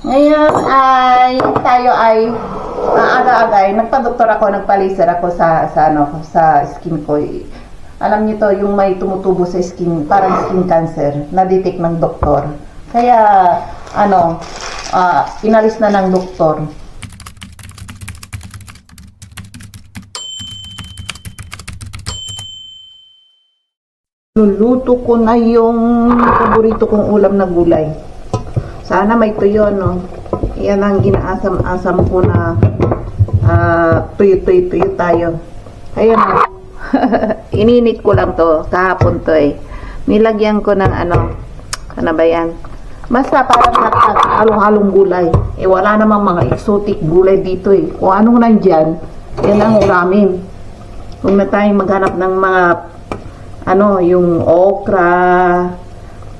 Ngayon ay tayo ay aga-aga ay nagpa-doktor ako, nagpa-laser ako sa skin ko. Alam niyo to, yung may tumutubo sa skin, parang skin cancer, na-detect ng doktor. Kaya inalis na ng doktor. Luluto ko na yung paborito kong ulam na gulay. Sana may tuyo, no? Yan ang ginaasam-asam ko na tuyo tayo. Ayan, ininit ko lang to kahapon to eh. Nilagyan ko ng ano ba yan? Basta parang halong-halong gulay. Eh wala namang mga exotic gulay dito eh. Kung anong nandyan, yan ang ulamin. Kung na tayong maghanap ng mga yung okra,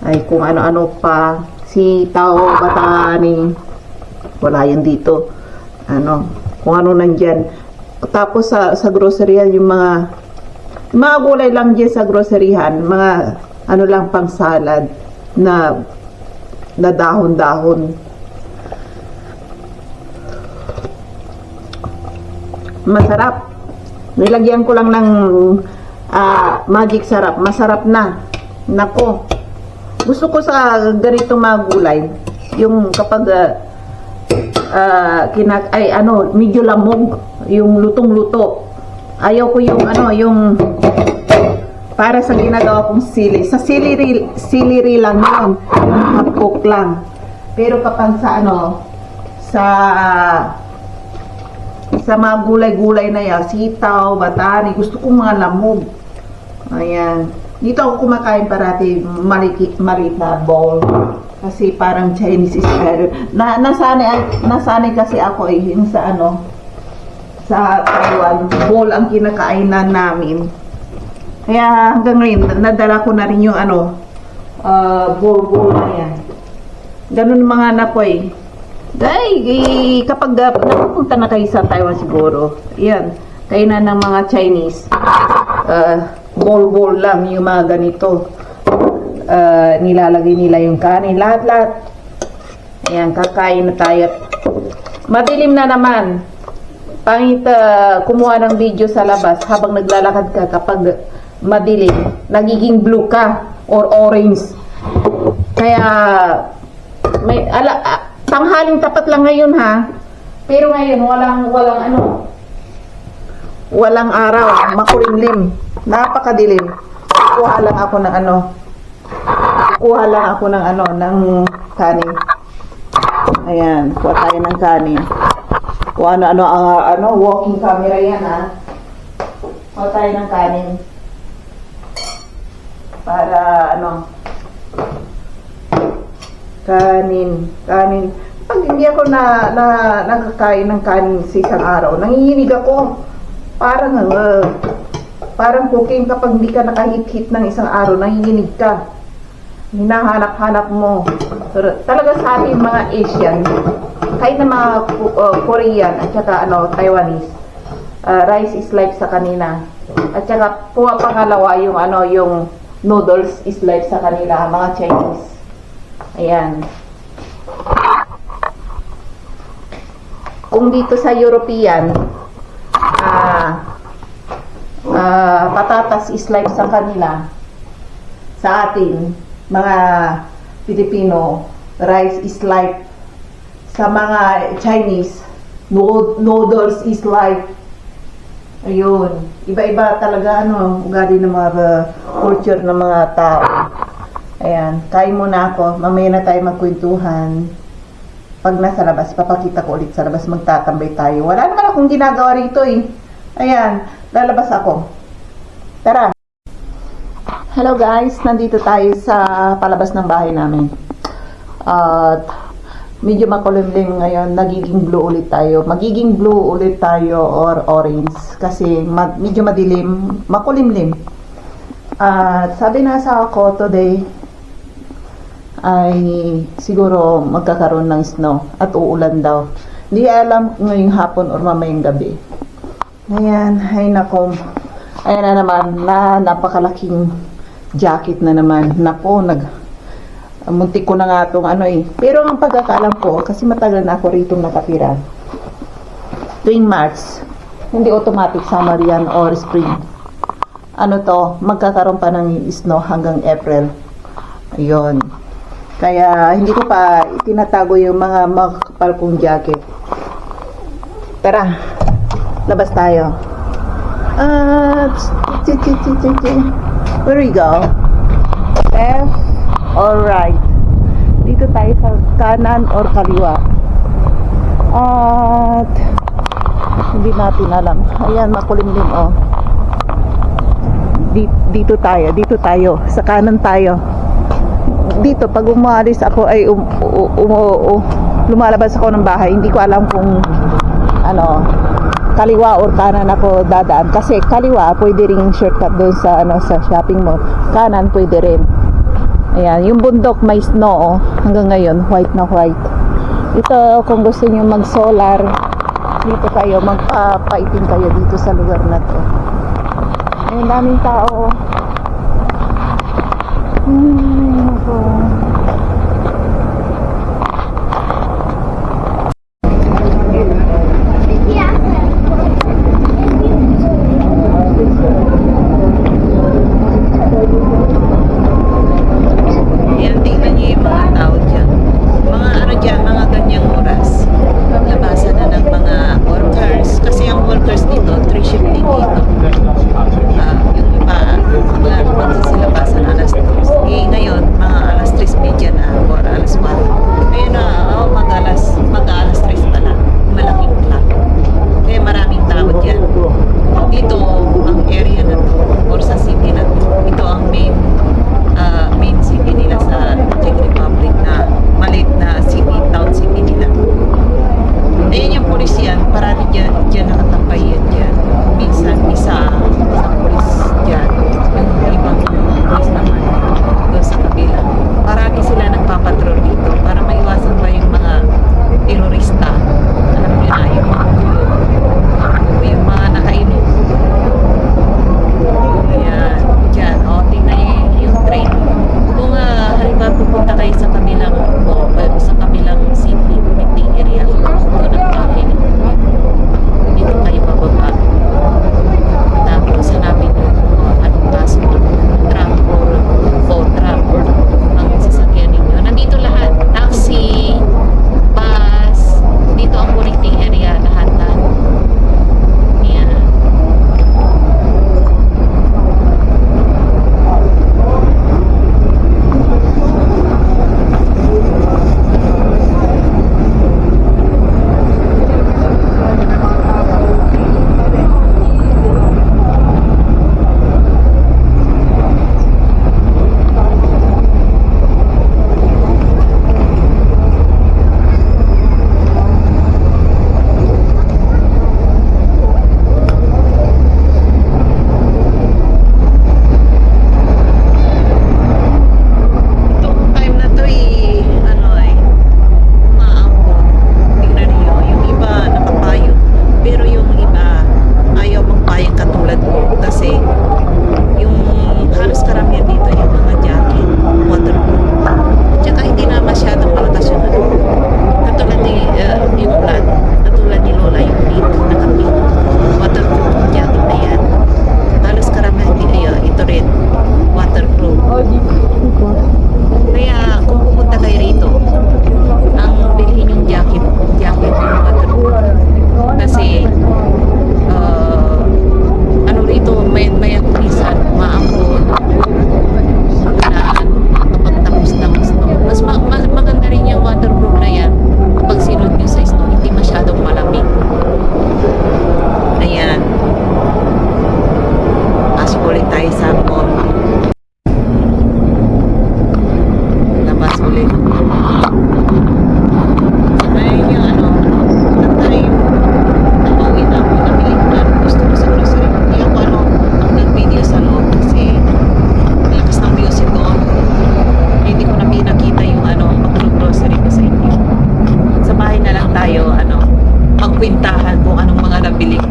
ay kung ano-ano pa, sitaw, batani, wala yan dito. Kung ano nandyan. Tapos sa groceryhan, yung mga gulay lang dyan sa groceryhan, mga lang pang salad na dahon-dahon. Masarap. Nilagyan ko lang ng magic sarap. Masarap na. Nako. Gusto ko sa ganito mga gulay, yung kapag medyo lamog, yung lutong-luto. Ayaw ko yung para sa ginagawa kong sili. Sa celery lang yun. Half-cook lang. Pero kapag sa mga gulay-gulay na yan, sitaw, batani, gusto ko mga lamog. Ayan. Dito ako kumakain parati maliit na bowl. Kasi parang Chinese style. Nasanay kasi ako yung sa Taiwan. Bowl ang kinakainan namin. Kaya hanggang ngayon, nadala ko na rin yung bowl na yan. Ganun mga anak ko eh. Kapag napupunta na kayo sa Taiwan siguro, yan, kainan ng mga Chinese, bowl lang yung mga ganito. Nilalagay nila yung kanin, lahat. Ayan, kakain na tayo. Madilim na naman. Pangit kumuha ng video sa labas habang naglalakad ka kapag madilim. Nagiging blue ka or orange. Kaya tanghaling tapat lang ngayon ha. Pero ngayon walang araw, makulimlim. Napakadilim. Kuha lang ako ng kanin. Ayan, kuha tayo ng kanin. Kung walking camera yan ha. Kuha tayo ng kanin. Para kanin. Pag hindi ako nakakain ng kanin sa isang araw, nanginginig ako. Parang cooking kapag hindi ka nakahit-hit ng isang araw, nanginginig ka. Hinahanap-hanap mo. Pero talaga sa ating mga Asian, kahit na mga Korean at saka Taiwanese, rice is life sa kanila. At saka pangalawa yung noodles is life sa kanila, mga Chinese. Ayan. Kung dito sa European, patatas is life sa kanila. Sa atin, mga Pilipino, rice is life. Sa mga Chinese, noodles is life. Ayun. Iba-iba talaga ugali ng mga culture ng mga tao. Ayan, kain muna ako. Mamaya na tayo magkwentuhan. Pag nasa labas, papakita ko ulit sa labas, magtatambay tayo. Wala naman akong ginagawa rito eh. Ayan, lalabas ako. Tara! Hello guys, nandito tayo sa palabas ng bahay namin. At medyo makulimlim ngayon, nagiging blue ulit tayo. Magiging blue ulit tayo or orange. Kasi medyo madilim, makulimlim. At sabi na sa ako today, ay siguro magkakaroon ng snow at uulan daw. Hindi alam ngayong hapon or mamayang gabi. Ayan, ay nako. Ayan na naman, napakalaking jacket na naman. Nako, Muntik ko na nga itong ano eh. Pero ang pagkakalam ko, kasi matagal na ako rito nakatira. Tuwing March, hindi automatic summer yan or spring. Ano to, magkakaroon pa ng snow hanggang April. Ayun. Kaya hindi ko pa tinatago yung mga makapal kong jacket. Tara, labas tayo. Where we go? Left or right? Dito tayo sa kanan or kaliwa. At hindi natin alam. Ayan, makulimlim oh. Dito tayo. Sa kanan tayo. Dito, pag umalis ako ay lumalabas ako ng bahay. Hindi ko alam kung ano, kaliwa or kanan ako dadaan. Kasi kaliwa, pwede ring shortcut doon sa, sa shopping mall. Kanan, pwede rin. Ayan, yung bundok may snow, oh. Hanggang ngayon, white na white. Ito, kung gusto nyo mag-solar, dito kayo, magpapaitin kayo dito sa lugar na to. Ayun, daming tao. Ako. Ayan, tingnan niyo yung mga tao dyan. Mga ano dyan, mga ganyang oras. Labasan na ng mga workers. Kasi ang workers dito, 3 shifting dito. Yung iba, magsisilabasan alas 3. Eh, ngayon, mga alas 3:30 na or alas 4. Ayun na, mag-alas 3 pa na. Malaking clock. Kaya maraming tao dyan. Dito, ang area na to, or sa city na to, ito ang main city nila sa Czech Republic na maliit na city, town city nila. Ayun yung pulis yan, parati dyan nakatapay yan dyan. Minsan, isa pulis dyan. Yung ibang pulis naman doon sa kabila. Parati sila nagpapatrol dito para maiwasan pa yung mga terorista. Alam nyo na, yung mga nakainom. Ayan, dyan. O, tingnan yung train. Kung halimbawa pupunta kayo sa kabilang city, meeting area, doon ang bahay dito kayo bababa. Tapos hanapin nyo anong kaso, truck or truck ang sasakyan ninyo. Nandito lahat, taxi, bus, dito ang connecting area, lahat. Yan.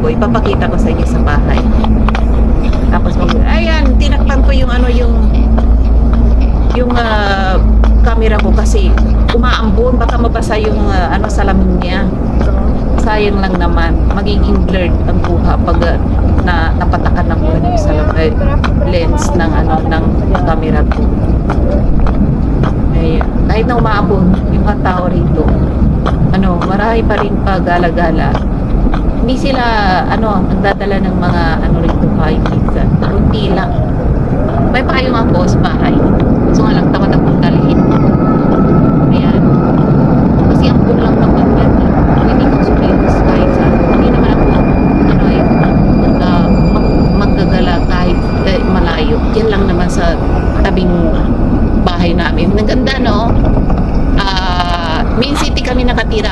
Ipapakita ko sa inyo sa bahay. Tapos ayan, tinakpan ko yung camera ko kasi umaambon, baka mabasa yung salamin niya. Sayang lang naman, magiging blurred ang kuha pag napatakan ng ganun sa lens ng ng camera ko. Ay, kahit na umaambon yung mga tao rito, marami pa rin pagala-gala. Hindi sila nagdadala ng mga rito payo minsan. Kunti lang. May payong ako sa bahay. So nga lang tamad akong dalhin. Ayan. Kasi ang pool lang naman yan. Hindi ko sumilis kahit sa hindi naman ako maggagala kahit malayo. Yan lang naman sa tabing bahay namin. Naganda, no? Main city kami nakatira,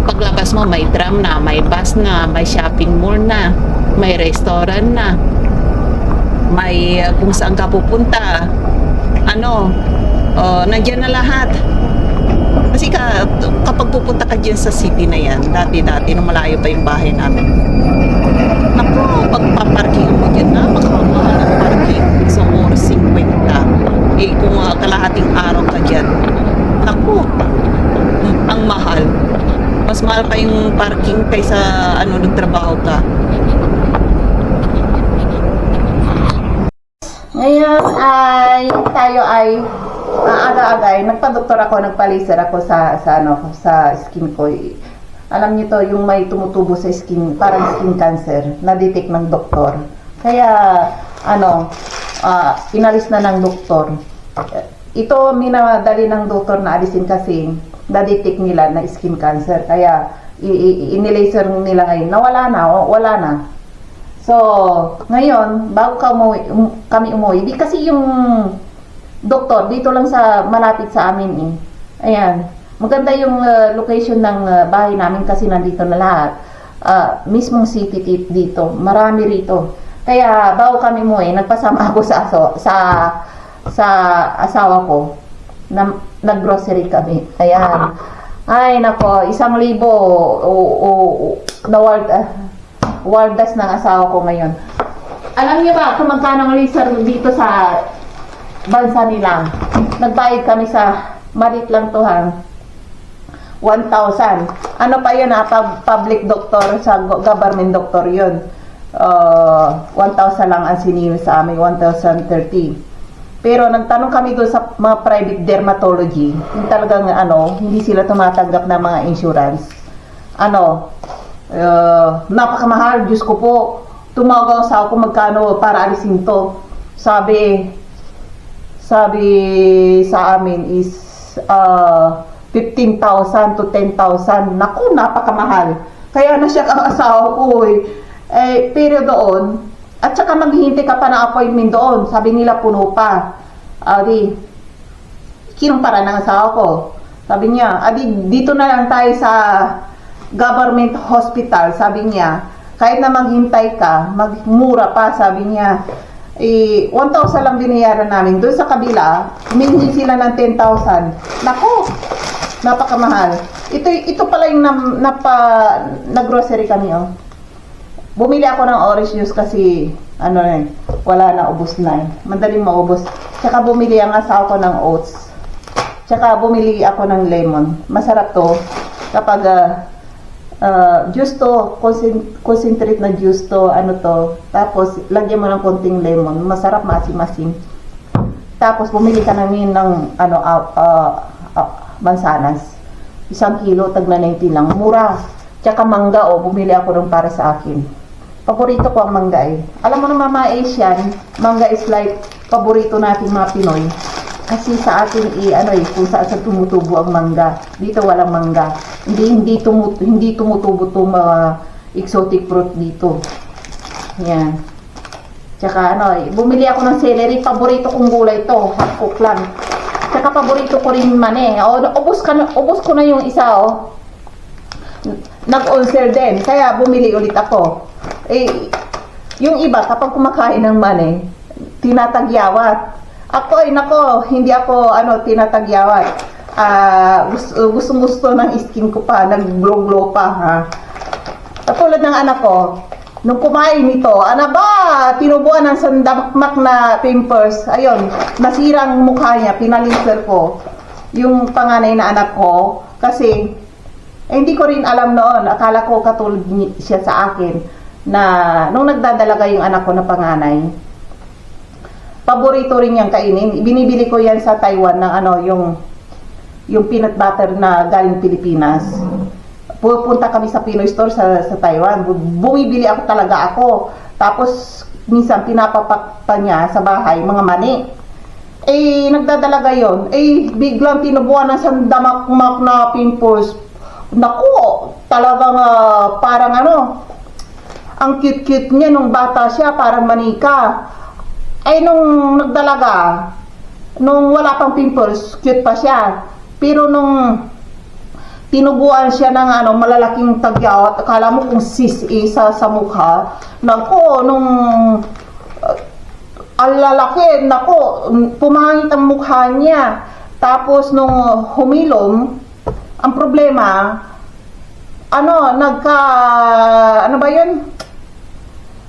paglabas mo may tram na, may bus na, may shopping mall na, may restaurant na, may kung saan ka pupunta, nandiyan na lahat. Kasi kapag pupunta ka dyan sa city na yan, dati nung malayo pa yung bahay namin, naku, pagpaparking mo dyan na, makamahal ang parking, isang oras 50. Kung kalahating araw ka dyan, naku, ang mahal. Mas mahal pa yung parking kaysa nagtrabaho ka. Ngayon tayo ay aga-aga nagpa-doktor ako, nagpa-laser ako sa skin ko. Alam niyo to, yung may tumutubo sa skin, parang skin cancer, na-detect ng doktor. Kaya inalis na ng doktor. Ito minadali ng doktor na alisin kasi na-detect nila na skin cancer. Kaya inilaser nila ngayon na wala na. So, ngayon, bago kami umuwi, di kasi yung doktor dito lang sa malapit sa amin eh. Ayan, maganda yung location ng bahay namin kasi nandito na lahat. Mismong city dito, marami rito. Kaya bago kami umuwi, nagpasama ako sa asawa ko. Nag-grocery kami. Ayan. Ay, nako, 1,000 waldas ng asawa ko ngayon. Alam niyo ba kung magkano ang laser dito sa bansa nila? Nagbayad kami sa malit lang to, 1,000. Ano pa yun, public doctor, sa government doctor yun. 1,000 lang ang sinino sa amin, 1,030. Pero nagtanong kami doon sa mga private dermatology, yung talagang hindi sila tumatanggap ng mga insurance. Napakamahal, Diyos ko po. Tumawag ako kung magkano para alisin to. Sabi sa amin is 15,000 to 10,000. Naku, napakamahal. Kaya nasyak ang asawa ko pero doon, at saka maghihintay ka pa ng appointment doon. Sabi nila puno pa. Kinumpara ng asawa ko. Sabi niya, dito na lang tayo sa government hospital. Sabi niya, kahit na maghintay ka, magmura pa. Sabi niya, 1,000 lang binayaran namin. Doon sa kabila, humingi sila ng 10,000. Naku, napakamahal. Ito pala yung nag-grocery kami, Bumili ako ng orange juice kasi wala na, ubos na. Madaling maubos. Tsaka bumili ang asawa ko ng oats. Tsaka bumili ako ng lemon. Masarap to. Kapag juice to, concentrate na juice to, tapos lagyan mo ng konting lemon. Masarap, maasim-asim. Tapos bumili ka namin ng mansanas. 1 kilo, tag na 90 lang. Mura. Tsaka mangga, bumili ako ng para sa akin. Paborito ko ang mangga Alam mo naman mga Asian, mangga is like paborito natin mga Pinoy. Kasi sa atin kung saan tumutubo ang mangga. Dito walang mangga. Hindi tumutubo itong mga exotic fruit dito. Yan. Tsaka bumili ako ng celery. Paborito kong gulay to. Hapkok lang. Tsaka paborito ko rin mani. Ubos ko na yung isa nag-ulcer din. Kaya bumili ulit ako. Yung iba kapag kumakain ng mani, tinatagyawat. Ako hindi ako tinatagyawat. Gusto ng skin ko pa, nag-glow pa Katulad ng anak ko, nung kumain nito, tinubuan ng sandamakmak na pimples. Ayun, nasirang mukha niya, pinaliser ko. yung panganay na anak ko. Kasi, hindi ko rin alam noon. Akala ko katulad siya sa akin na nung nagdadalaga yung anak ko na panganay, paborito rin niyang kainin. Binibili ko yan sa Taiwan ng yung peanut butter na galing Pilipinas. Pupunta kami sa Pinoy store sa Taiwan. Bumibili ako. Tapos, minsan pinapapakta niya sa bahay, mga mani. Nagdadalaga yon. Biglang tinubuan ng sandamakmak na pimples. Naku, talagang parang ang cute-cute niya nung bata siya, parang manika. Nung nagdalaga, nung wala pang pimples, cute pa siya. Pero nung tinubuan siya ng malalaking tagyawat, akala mo kung isa sa mukha. Naku, nung ang lalaki, naku, pumangit ang mukha niya. Tapos nung humilom, ang problema,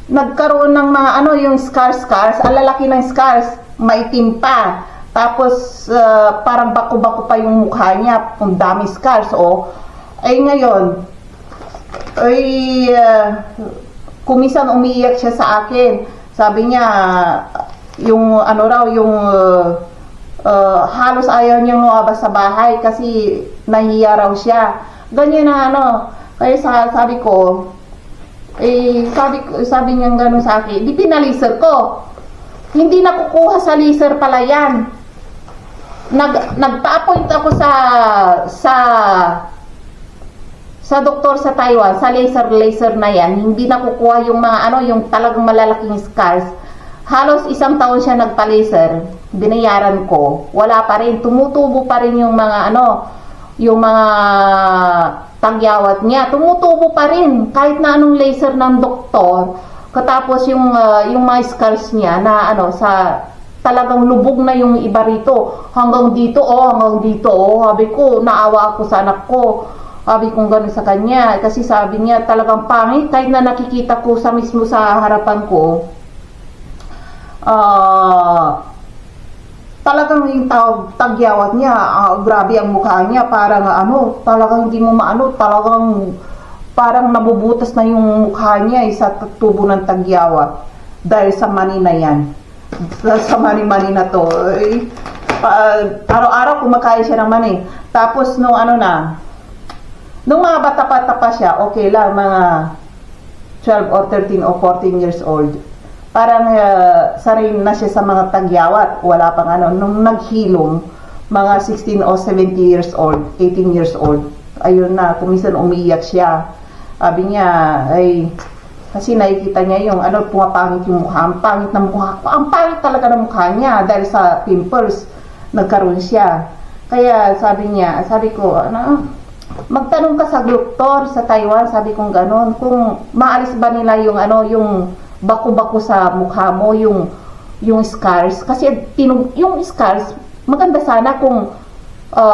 nagkaroon ng mga yung scars, ang lalaki ng scars, maitim pa. Tapos parang bako-bako pa yung mukha niya, ang dami scars, ngayon, kumisan umiiyak siya sa akin. Sabi niya, yung halos ayaw niyang lumabas sa bahay kasi nahiya raw siya. Ganyan na kaya sabi ko, sabi niya gano'n sa akin, di pinalaser ko. Hindi nakukuha sa laser pala yan. Nagpa-appoint ako sa doktor sa Taiwan, sa laser na yan. Hindi nakukuha yung mga yung talagang malalaking scars. Halos 1 taon siya nagpa-laser. Binayaran ko. Wala pa rin. Tumutubo pa rin yung mga yung mga tagyawat niya. Tumutubo pa rin. Kahit na anong laser ng doktor. Katapos yung mga scars niya na sa talagang lubog na yung iba rito. Hanggang dito. Sabi ko, naawa ako sa anak ko. Sabi kong gano'n sa kanya. Kasi sabi niya talagang pangit. Kahit na nakikita ko mismo sa harapan ko. Talagang yung tagyawat niya, grabe ang mukha niya, parang talagang hindi mo talagang parang nabubutas na yung mukha niya sa tubo ng tagyawat dahil sa mani na yan. Sa mani-mani na to. Araw-araw kumakain siya ng mani. Tapos nung nung mga bata-bata pa siya, okay lang, mga 12 or 13 or 14 years old. Parang sanay na siya sa mga tagyawat. Wala pang nung naghilom, mga 16 or 17 years old, 18 years old, ayun na, kuminsan umiiyak siya. Sabi niya, kasi nakikita niya yung pumapangit yung mukha. Ang pangit ng mukha ko. Ang pangit talaga ng mukha niya dahil sa pimples. Nagkaroon siya. Kaya sabi ko, magtanong ka sa doktor sa Taiwan, sabi kong ganon, kung maalis ba nila yung yung bako-bako sa mukha mo, yung scars. Kasi yung scars, maganda sana kung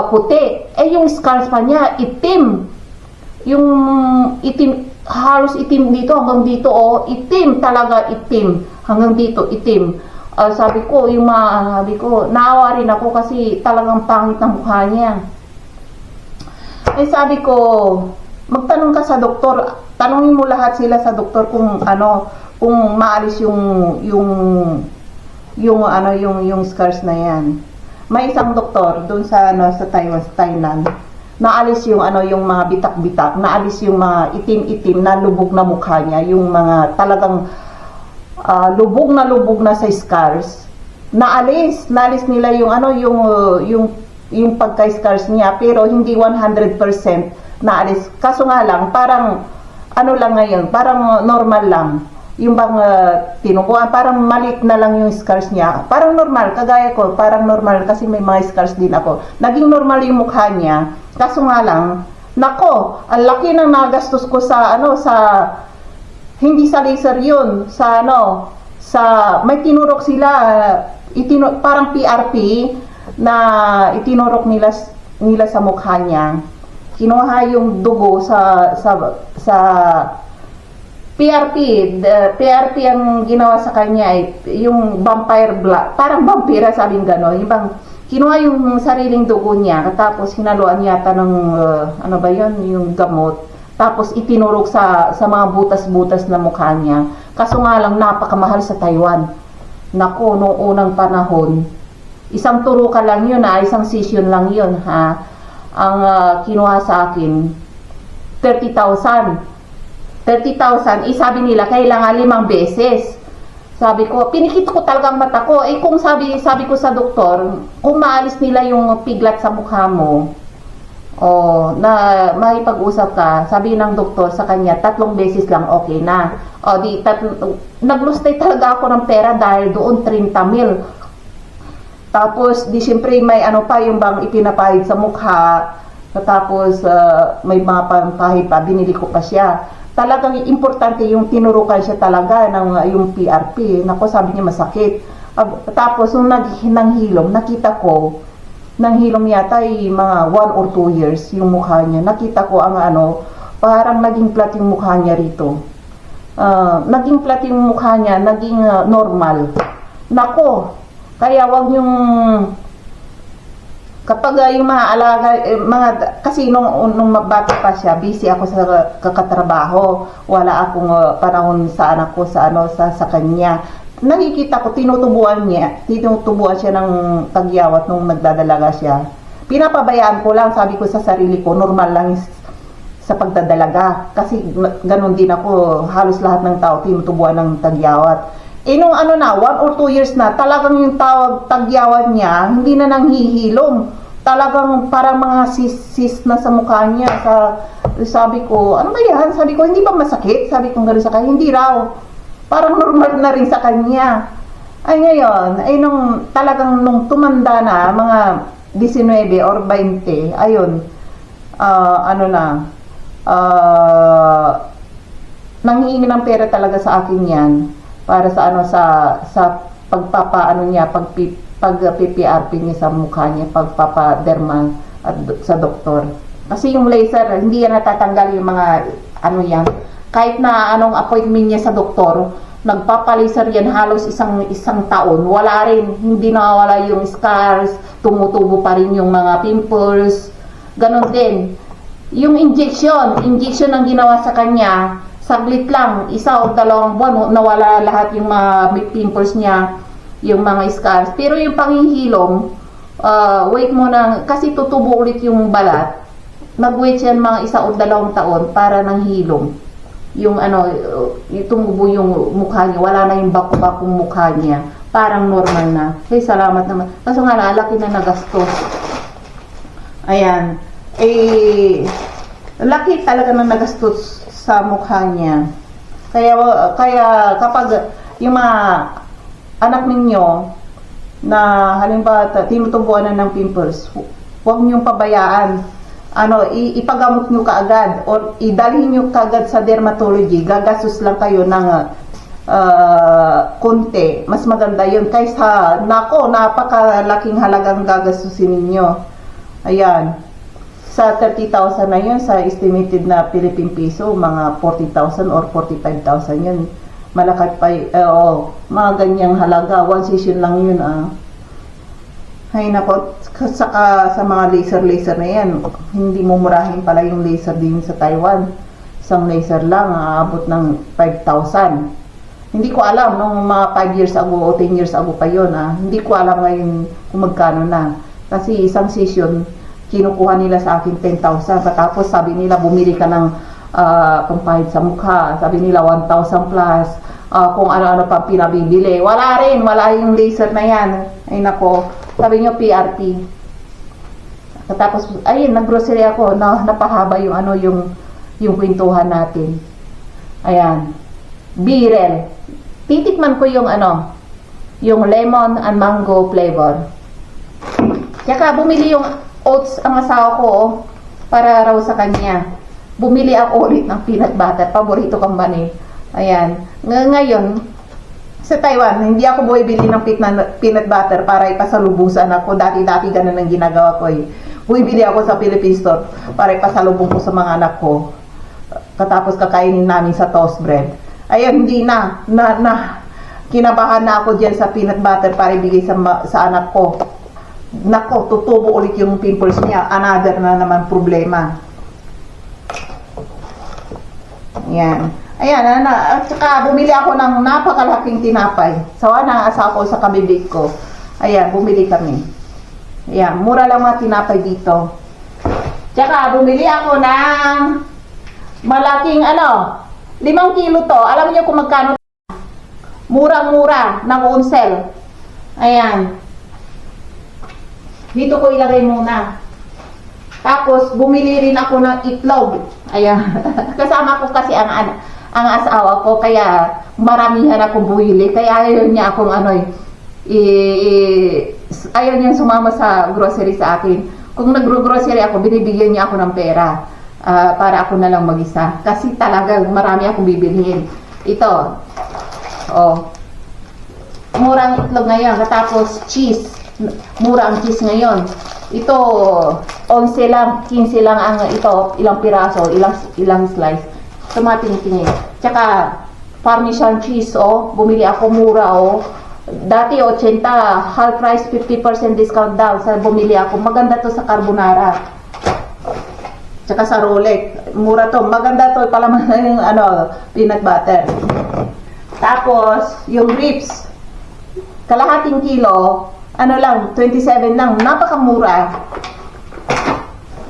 puti. Yung scars pa niya, itim. Yung itim, halos itim dito hanggang dito, itim talaga, itim. Hanggang dito, itim. Sabi ko, naawa rin ako kasi talagang pangit ng mukha niya. Sabi ko, magtanong ka sa doktor. Tanungin mo lahat sila sa doktor kung kung maalis yung scars na yan. May isang doktor doon sa Taiwan, sa Thailand, naalis yung mga bitak-bitak, naalis yung mga itim-itim na lubog na mukha niya, yung mga talagang lubog na sa scars. Naalis nila yung pagka-scars niya, pero hindi 100% naalis. Kaso nga lang, parang lang ngayon, parang normal lang. Yung bang tinubuan, parang malit na lang yung scars niya. Parang normal, kagaya ko, parang normal kasi may mga scars din ako. Naging normal yung mukha niya. Kaso nga lang, nako, ang laki ng nagastos ko sa hindi sa laser yun, sa may tinurok sila, parang PRP na itinurok nila sa mukha niya. Kinuha yung dugo sa PRP ang ginawa sa kanya ay yung vampire blood, parang vampira, sabing gano'n, yung bang kinuha yung sariling dugo niya, tapos hinaluan yata ng, ano ba yun, yung gamot, tapos itinurok sa mga butas-butas na mukha niya. Kaso nga lang, napakamahal sa Taiwan. Naku, noong unang panahon, isang turukan lang yun isang session lang yun ang kinuha sa akin, 30,000. 30,000, sabi nila, kailangan 5 beses. Sabi ko, pinikit ko talagang mata ko. Kung sabi ko sa doktor, kung maalis nila yung piglat sa mukha mo, na makipag-usap ka, sabi ng doktor sa kanya, 3 beses lang okay na. Naglustay talaga ako ng pera dahil doon 30 mil. Tapos, di syempre may ano pa, yung bang ipinapahid sa mukha. Tapos, may mga pampahid pa, binili ko pa siya. Talagang importante yung tinurukan siya talaga ng yung PRP. Nako, sabi niya masakit. Tapos nung nanghilom, nakita ko, nanghilom yata mga 1 or 2 years yung mukha niya. Nakita ko ang parang naging flat yung mukha niya rito. Naging flat yung mukha niya, naging normal. Nako, kaya wag yung kapag yung mga alaga, kasi nung bata pa siya, busy ako sa kakatrabaho. Wala akong panahon sa anak ko, sa kanya. Nakikita ko, tinutubuan siya ng tagyawat nung nagdadalaga siya. Pinapabayaan ko lang, sabi ko sa sarili ko, normal lang sa pagdadalaga. Kasi ganun din ako, halos lahat ng tao tinutubuan ng tagyawat. Nung 1 or 2 years na, talagang yung tagyawat niya, hindi na nanghihilom. Talagang parang mga sis na sa mukha niya. Sabi ko, ano ba yan? Sabi ko, hindi ba masakit? Sabi ko gano'n sa kanya, hindi raw. Parang normal na rin sa kanya. Ngayon, nung tumanda na, mga 19 or 20, ayun, nanghihingi ng pera talaga sa akin yan. Para sa pagpapaano niya, pag-PPRP niya sa mukha niya, pagpapaderma at sa doktor. Kasi yung laser, hindi yan natatanggal yung mga yan. Kahit na anong appointment niya sa doktor, nagpapalaser yan halos isang taon. Wala rin, hindi nawawala yung scars, tumutubo pa rin yung mga pimples. Ganon din. Yung injection ang ginawa sa kanya, saglit lang, 1 o 2 buwan, nawala lahat yung mga pimples niya, yung mga scars. Pero yung panghihilom, wait mo na, kasi tutubo ulit yung balat. Nag-wait yan mga 1 o 2 taon para nang hilom. Yung tumubo yung mukha niya, wala na yung bako-bakong mukha niya. Parang normal na. Hey, salamat naman. Kaso nga, laki na nagastos. Ayan. Laki talaga na nagastos sa mukha niya. Kaya kapag yung mga anak ninyo na halimbawa tinutubuan na ng pimples, huwag niyong pabayaan. Ipagamot niyo kaagad o idalhin niyo kaagad sa dermatology. Gagastos lang kayo ng konti. Mas maganda yun kaysa napakalaking halagang gagastusin ninyo. Ayan. Sa 30,000 na yun, sa estimated na Philippine Peso, mga 40,000 or 45,000 yun. Malaki pa, mga ganyang halaga. 1 session lang yun, Ay nako, saka sa mga laser na yan, hindi mo murahin pala yung laser din sa Taiwan. Isang laser lang, aabot ng 5,000. Hindi ko alam, nung mga 5 years ago o 10 years ago pa yun, Hindi ko alam ngayon kung magkano na. Kasi isang session, kinukuha nila sa akin 10,000. Tapos sabi nila, bumili ka ng pampahid sa mukha. Sabi nila, 1,000 plus. Kung ano-ano pa pinabibili. Wala yung laser na yan. Ay nako, sabi nyo PRP. Tapos, ayun, nag-grocery ako. Napahaba yung kwentuhan natin. Ayan. Birel. Titikman ko yung lemon and mango flavor. Tsaka bumili yung oats ang asawa ko para raw sa kanya. Bumili ako ulit ng peanut butter. Paborito kang bani. Ayan. Ngayon, sa Taiwan, hindi ako bumibili ng peanut butter para ipasalubusan ako. Dati ganun ang ginagawa ko. Bumibili ako sa Philippine store para ipasalubong ko sa mga anak ko. Katapos kakainin namin sa toast bread. Ayan, hindi na. Kinabahan na ako dyan sa peanut butter para ibigay sa anak ko. nako, tutubo ulit yung pimples niya. Another na naman problema. Ayan. Ayan, at saka bumili ako ng napakalaking tinapay. Sawa na asa ko sa kabibig ko. Ayan, bumili kami. Ayan, mura lang mga tinapay dito. Tsaka bumili ako ng malaking 5 kilo to. Alam niyo kung magkano? Murang-mura, on sale. Ayan. Dito ko ilagay muna. Tapos, bumili rin ako ng itlog. Ayan. Kasama ko kasi ang asawa ko, kaya maramihan akong buhili. Kaya ayaw niya akong ayaw niya sumama sa grocery sa akin. Kung nag-grocery ako, binibigyan niya ako ng pera para ako na lang mag-isa. Kasi talaga, marami akong bibilhin. Ito. Oh. Murang itlog ngayon. Tapos, cheese. Mura ang cheese ngayon. Ito, 11 lang, 15 lang ang ito, ilang piraso, ilang slice. Ito mga tingin. Tsaka, Parmesan cheese, bumili ako mura, Dati 80, half price, 50% discount daw sa bumili ako. Maganda to sa carbonara. Tsaka sa Rolex, mura to. Maganda to, palaman na yung peanut butter. Tapos, yung ribs, kalahating kilo, lang, 27 lang, napakamura.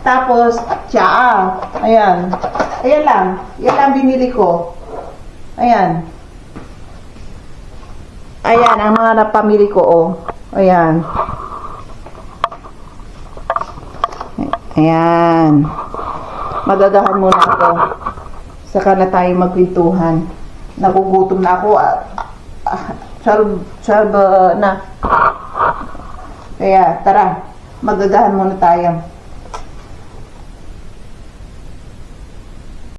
Tapos, tsaa, ayan. Ayan lang, yan lang binili ko. Ayan. Ayan, ang mga napamili ko, Ayan. Ayan. Magagahan muna ako. Saka na tayo magkwentuhan. Nagugutom na ako. Charb na. Kaya, tara. Magagahan muna tayo.